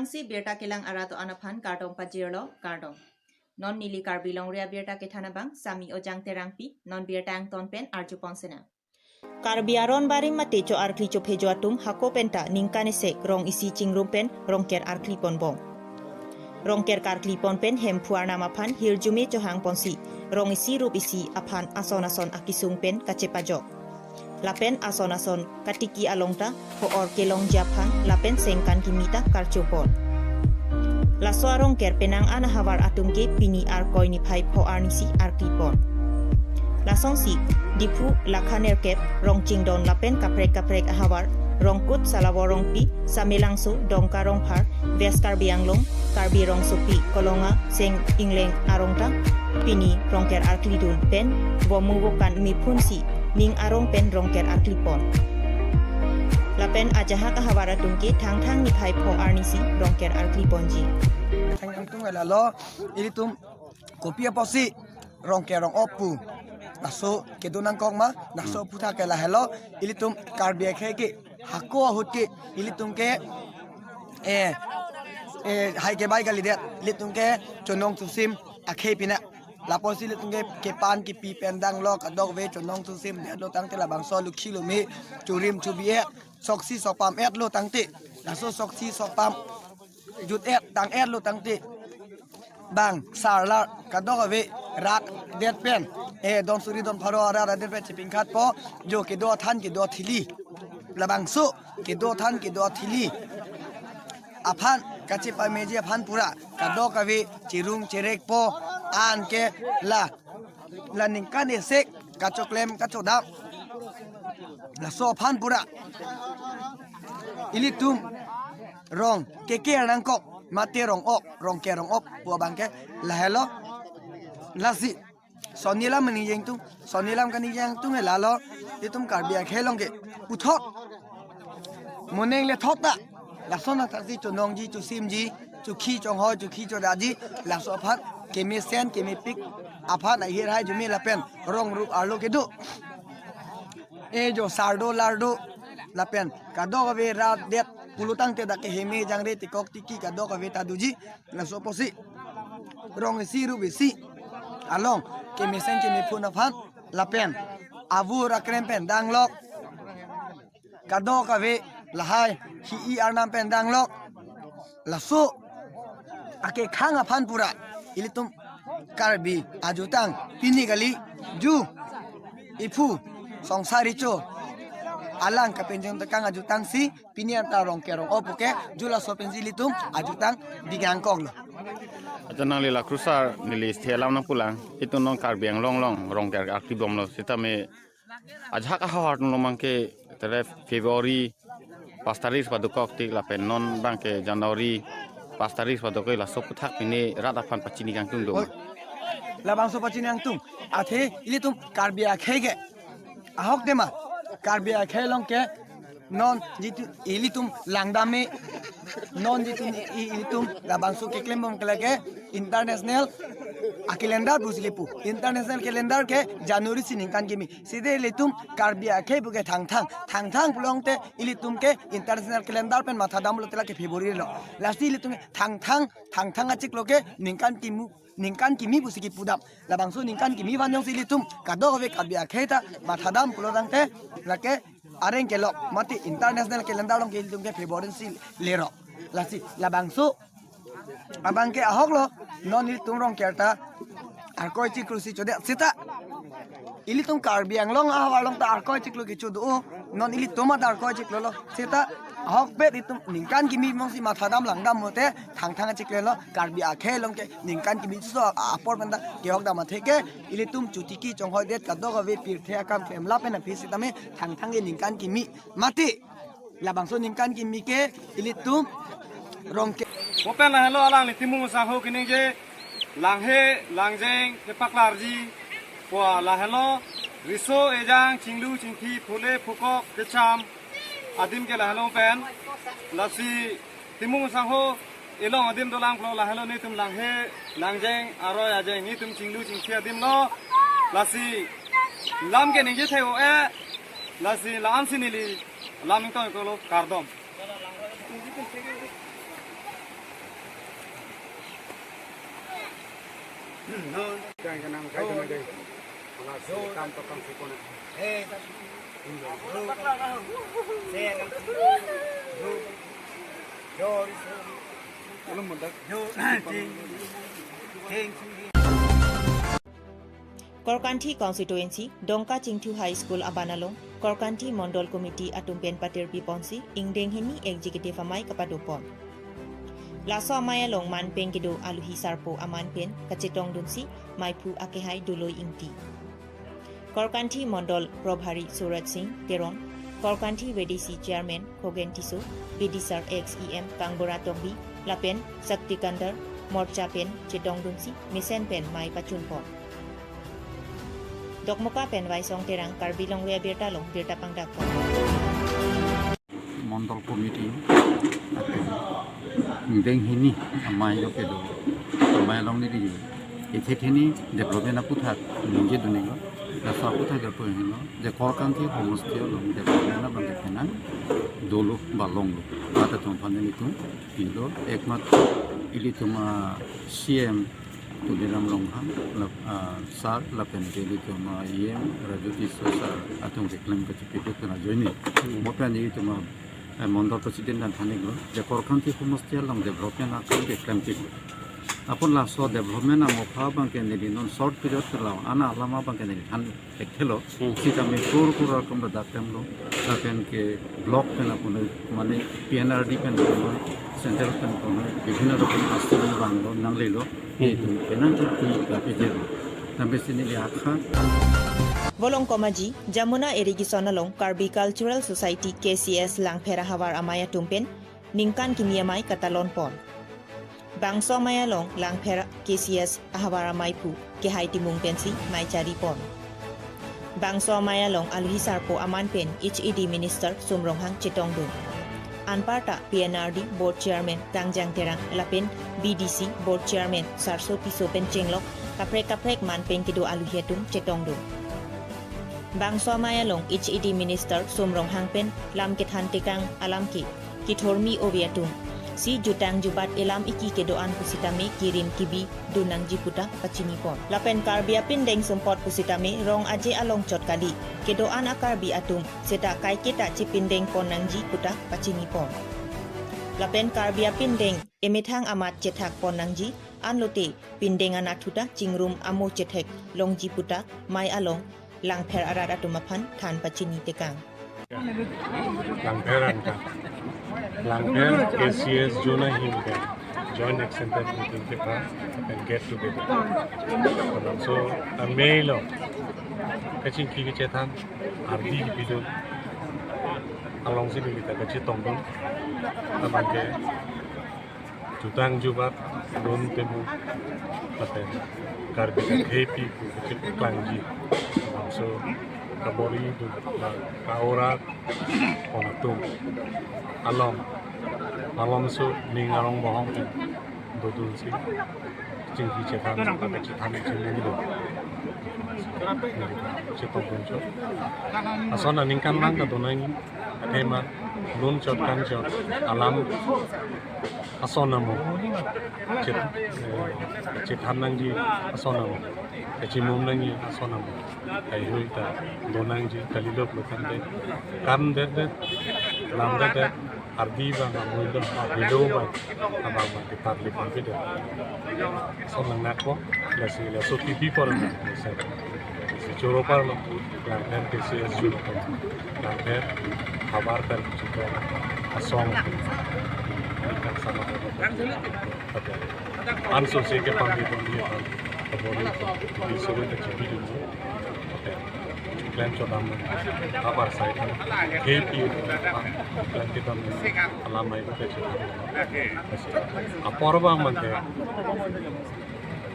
Langsi birta kilang arato anapan kardong pajirlo kardong. Non nili Karbi long ria birta ke tanabang sami ojang terangpi non birta ang tonpen arju ponsena. Karbi aron bari mate cho arkli cho pejo atum hako penta ningkane sek rong isi cingrumpen rongker arkli ponbong. Rongker karkli ponpen hem puarna mapan hirjume cho hang ponsi rong isi rup isi apan ason akisung pen kacepajo. Lapen ason katiki alongta ho or kelong japang lapen sengkan kimita karchupon. Laso rongker penang ana hawar atumke pini arkoi ni pai po arnisi arklipon. Lasong si dipu lakaner kep rongching don lapen kaprek hawar rongkut salaworong pi samelangso dongka rongpar ves Karbi Anglong Karbi rong supi kolonga seng ingleng arongta pini rongker arklidun pen bomu bukan mi punsi ning arong pen rongker arklipon. Lapen ajaha kahawara tungki thang ni pai po arnisi rongker arkliponji. Thang tung la lo ilitum kopia posi rongker rong opu. Naso kedunang kong ma naso puta ke la hello ilitum Karbi ke hako huti ilitum ke hai ke bai kali dia ilitum ke chonong susim akhe pina lapon si ilitum ke pan ki pi pendang lo kadok ve chonong susim dia lo tang te la bang so lu kilomi churim chubie soksi sopam et lo tang te naso soksi sopam jut et tang et lo tang te bang sarla kadok ve rak det pen don suri don pharo ara det pen chiping khat po jo ke do than ke do thili labang su ke do than ke do thili aphan kache pa meji aphan pura kado kavi chirung cherek po an ke la ningkan esek kachoklem kachodam la so aphan pura ilitum rong ke rangkok mate rong ke rong op po bangke la hello lasi sonilam ni jeng tu sonilam kan jeng tu la lo itum Karbi khelong ke uthot moneng le thota la sona tazi to nongji to simji to khi chong ho to khi cho daji la so phat ke mi sen ke mi pik apha na hir hai jumi la pen rong rup arlo ke du e jo sardo lardo la pen kado ve ra det pulutang te da ke hemi jang re tikok tiki kado ka ve ta duji la so posi rong si ru si along ke mi sen ke mi phuna phan la pen avura krempen danglok kado ka ve lahai hi i arnam pen danglok la so ake khanga phan pura ilitum Karbi ajutang pini gali ju ipu songsari cho alang ka penjong takang ajutang si pini anta rongkerong opuke jula so penjilitum ajutang bigangkong lo Ajanang lila krusar nilis thelam na pulang itu non Karbi Anglong rongker aktibom lo sitame ajak hawar no mangke tere Februari pastaris padukok tik la pen non bangke Januari pastaris padukoi la soputhak pini radapan pacini kangtung do la bang so pacini kangtung athe ilitum Karbi khege ahok dema Karbi khelong ke non jitu ilitum langdame non jitu ilitum la bang so ke klembong kelake international calendar buslipu international calendar ke Januari siningkan kimi side ilitum Karbi ke buke thang pulongte ilitum ke international calendar pen matha dam lo tela ke Februari lo lasti ilitum thang achik lo ke ningkan kimi busiki pudam labang so ningkan kimi vanjong silitum kado ve Karbi kheta matha dam pulodang te lake areng ke lo mati international calendar long ke ilitum ke Februari sil lero lasti labang so abang ke ahok lo non ilitum rong kerta arkoi chikrusi chode sita ilitum Karbi Anglong awalong ta arkoi chiklu ke chodu non ilitum ma arkoi chiklo lo sita ahok bet itum ningkan kimi mongsi mathadam langdam mote thang chikle lo Karbi khelong ke ningkan kimi so apor banda ke hok dam theke ilitum chutiki chonghoi det kado ga ve pirthe akam femla pena fisitame thang ge ningkan kimi mati labangso ningkan kimi ke ilitum rongke open la hello alang ni timu sa ho kini je langhe langjeng ke paklarji kwa la hello riso ejang chinglu chingthi phule phukok kecham adim ke la hello pen lasi timu sa ho elong adim dolang plo la hello ni tum langhe langjeng aroy ajeng ni tum chinglu chingthi adim no lasi lam ke ninge theo e lasi lam sinili lam to ko lo kardom Korkanti constituency, Dongka Chingthu High School Abanalong, Korkanti Mondol Committee Atumpen Patir Piponsi, Ingdeng Hini Executive Amay Kapadupon. Laso Amayalong Man Pengido Aluhi Sarpo Aman Pen, Kachetong Dunsi, Maipu Akehay Duloy Ingti. Korkanti Mondol Robhari Surat Singh, Teron, Korkanti VDC Chairman, Kogen Tiso, BDSR XEM Kangbora Togbi, Lapen, Sakti Kandar, Morcha Pen, Chetong Dunsi, Misen Pen Mai Pachunpon. Dokmuka pen waisong terang Karbi long rea birta pangdak. Mondol committee deng hini amai lo kedo amai long ni di ethetheni development aputhat ninje dunego la saputha gapo hino je korkanti homestay long development na bang kenan dolo balong ata tom phane tu pilo ekmat ili tuma CM tu dalam longham sar lapen kali tu ma yem rajuti sar atong reklam ke tipe kena joini mopan ini tu ma mondol presiden dan thanik lo je korkanti homestay long development akan reklam ke apun la so development na mokha bang ke ni non short period terlaw ana alama bang ke ni than ekhelo sita me kur rakom da datem lo lapen ke block pen apun mane PNRD pen center pen বিভিন্ন রকম আস্তরণ বাংলো নাংলেলো itu penan tu kapijero sampai sini lihat Volong Komaji, Jamuna Irrigation along Karbi Cultural Society KCS Langphera Hawar Amaya Tumpen, Ningkan Kimiamai Katalon Pon. Bangso Maya Long Langphera KCS Hawar Amaipu, Kehaiti Mungpensi, Maicari Pon. Bangso Maya Long Alhisarpo Amanpen, HED Minister Sumronghang Chitongdung. Anparta PNRD Board Chairman Tangjang Terang Lapen BDC Board Chairman Sarso Piso Pen Chenglok Kaprek Man Penkido Aluhiatum Chetongdung. Bangso Mayalong HED Minister Sumrong Hangpen Lam Kethan Tekang Alamki Kithormi Oviatum Si Jutang Jubat Elam Iki Kedoan Pusitame Kirim Kibi Dunang Jiputa Pachinipon Lapen Karbi Apin Deng Sumpot Pusitame Rong Aje Along Chotkali Kedoan Akarbi Atum Seta Kai Kita Cipindeng Ponang Jiputa Pachinipon Lapen Karbi Apin Deng Emethang Amat Cetak Ponangji Anlote Pindeng Anatuta Cingrum Amo Cetek Long Jiputa Mai Along Langper Arada Tumapan Tan Pachini Tekang Langper KCS Juna Himbe Joint Extended Meeting Kepa and get together. So a mail kacing kiki cetan ardi bidu along sini kita kacing tonggong tamanke jutang jubat don temu paten karbi happy kacing klangji so kabori itu kaura onatum along so ningarong bohong kan dodul si cingki cetan pada cetan cingki itu cetan bunco asal ningkan lang kadonai tema lun cot kan cot alam asal namu cetan nangji asal namu kecimum nangji asal namu kayu itu donangji kalilok bukan deh kan deh lam deh ardi bang amuido video bang abang bang kita lihat video senang nak kok lasu TV por si coro par lo langkan KCS juga langkan kabar kan juga asong ikan sama anso sih ke panggil dia kabori di seluruh TV dulu plan coba kabar saya happy plan kita alamai itu apa orang mante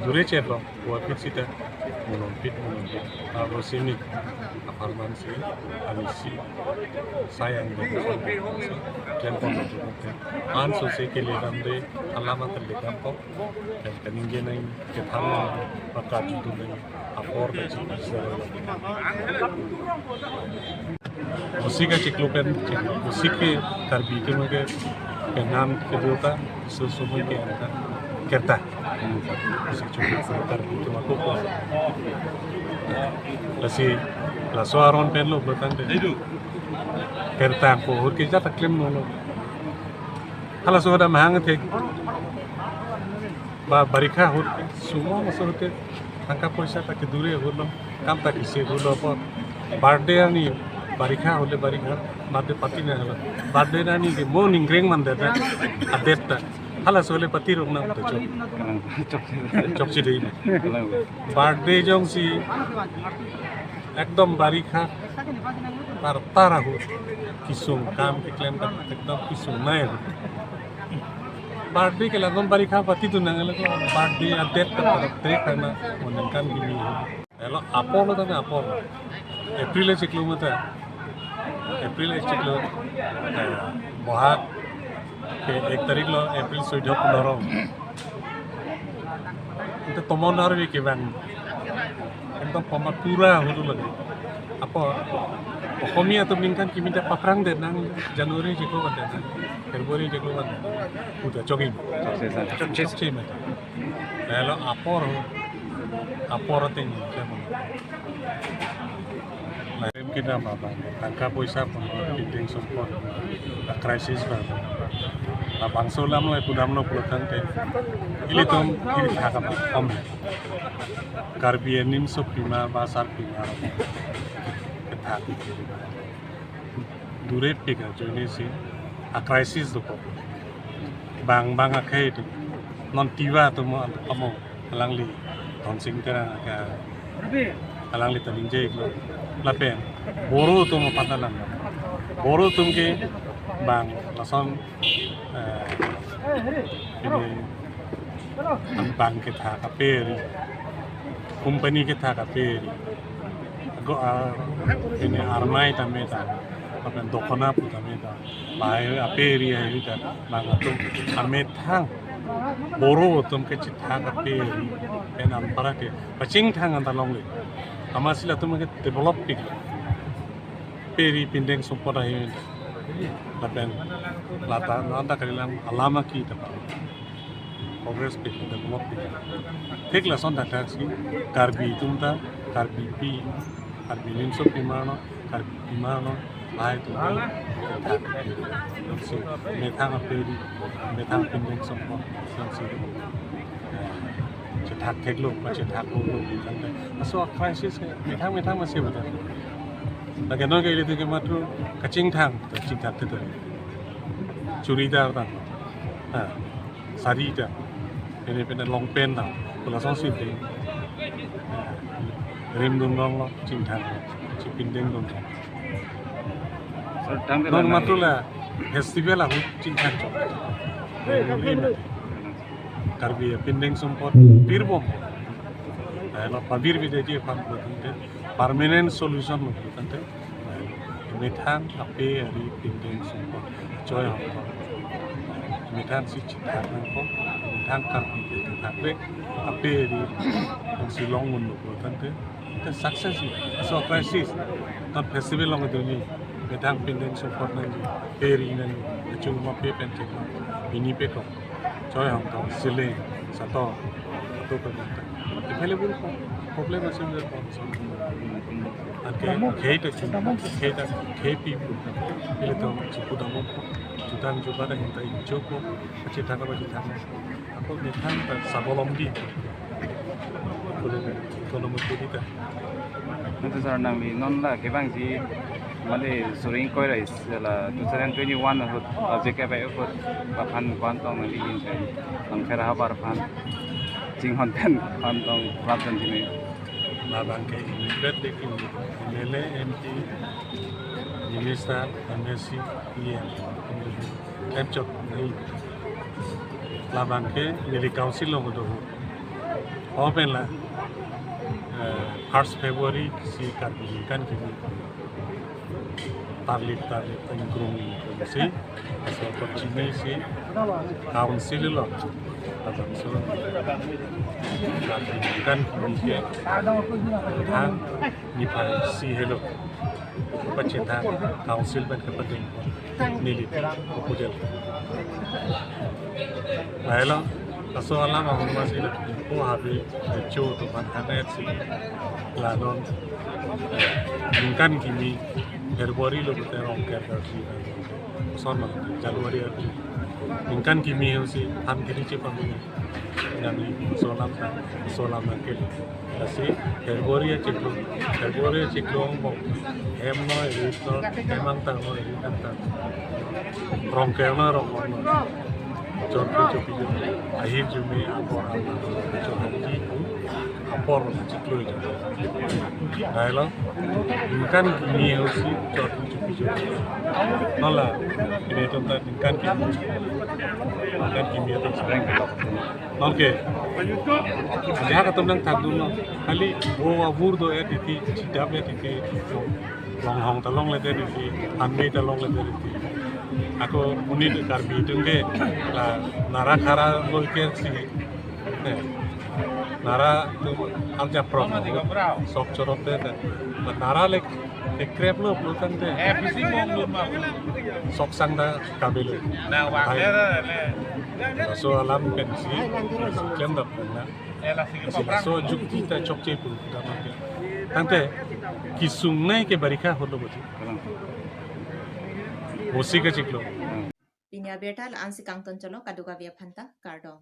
dure cebro buat kita menumpit harus ini aparmansi alisi sayang dengan plan pun anso sih kelihatan deh alamat terlihat kok dan keninggian yang kita pakai itu dengan apor dan musik ciklukan musik Karbi ke mungkin kenam kedua sesuatu yang kerta si cukup Karbi itu aku kok la soaron penlo botante kerta ko hur ke jata klem no hala soda mahang the ba barikha hur sumo masote tangka poisa ta ke dure hurlo kam ta ki se hurlo por birthday ani barikha hole barikha mate pati na halo birthday ani ke mo ningreng man da adetta hala sole pati rok nam to chop si dei birthday jong si ekdom barikha par tarahu kisung kam ke klem ta ekdom kisung nai birthday ke lagom barikha pati tu nangal ko birthday adetta par tre kana monen kan gini hello apolo ta apolo april e chiklo mata april e chiklo bohag ke 1 तारीख लो एप्रिल 14 itu tomon harus ke bang एकदम पमा पूरा हुनु लगे apa Pokoknya tuh mingkan kimi dah paprang deh nang Januari jeko banda Februari jeko banda udah jogging sukses mata lalu apor ting siapa lain kita apa angka poisa pun penting support krisis banget abang solam lah pudam lo puluhan teh ini tuh kiri hakam om Karbi enim so prima pasar prima ketat dure pika jone si a crisis do ko bang akai itu non tiwa tu mo amo alangli ton sing tera ka alangli taning je ko lapen boru tu mo patalan boru tum ke bang lason ini bang kita kaperi company kita kaperi go ini armai tameta apa dokona puta meta bai aperi itu bang atum ametang boru tum ke cita kaperi enam para ke pacing thang antalong le amasila tum ke develop pik peri pindeng support ahi lapen lata nanda kalilang alama ki ta progress pik develop pik thik la son data si karbi tumta karbi pi karbi nimso pimano karbi pimano ai tu si methang aperi methang pindeng support si cetak teklo cetak lo kan so crisis methang masih betul Lagi ke itu ke matru kacing thang tu curidar tang sari ta ini pena long pen tang pula song si te rim dun long lo cing thang ci pindeng dun non matru la festival aku cing thang jo Karbi pindeng support pirbom lo pabir bi de fam permanent solution tante methan ape ari pindeng support joy methan si cita ko methan Karbi ape ari si long mun tante the success so crisis not festival long duni methan pindeng support nang peri nang cuma pe penting ini pe ko joy hong to sile sato to ko available problem masih ada Kate people ile to cukup dalam jutaan juga ada yang tak cukup cita aku methan tak sabolom di boleh kalau mau kita nanti saya nami non lah kebang sih mana sering koi rais lah 2021 hut objek apa itu papan kuantong nanti ini angkara habar pan jing honten kuantong pelatihan sini labang ke imigrat dekin mele MP minister MSc PM capture nahi labang ke mili council lo do open la 1 February si Karbi kan ke tarlit Anglong si asal Karbi si council lo atau so kan ke thang ni pai si hello pacita council ban kepenting nili pujal lailo aso alam aku masih lah oh habis cow tu makanan sih lalu mungkin kini Februari lo kita Rongker kasi sama Januari aku mungkin kini sih hampir cepat ini kami solam nakil kasi Februari ciklo mo emno itu emang tang Rongker na Rongker Copi akhir Juni apor Copi apor ciklo itu. Dalam bukan kini harus Copi nolah ini tentang bukan kini itu sering oke. Jangan ketemu tak dulu kali bawa burdo di sidap di longhong talong lete di anmi talong lete di aku muni di Karbi itu ke lah nara kara loiker si nara tu alja prom sok corot deh nara lek krep lo pelukan deh sok sang dah kabel so alam pensi sekian dapat na so juk kita cok cepu dalam tante kisung naik ke barika holo betul musik ke ciklo Pinya berta la ansi kang ton cholo kaduga via phanta kardo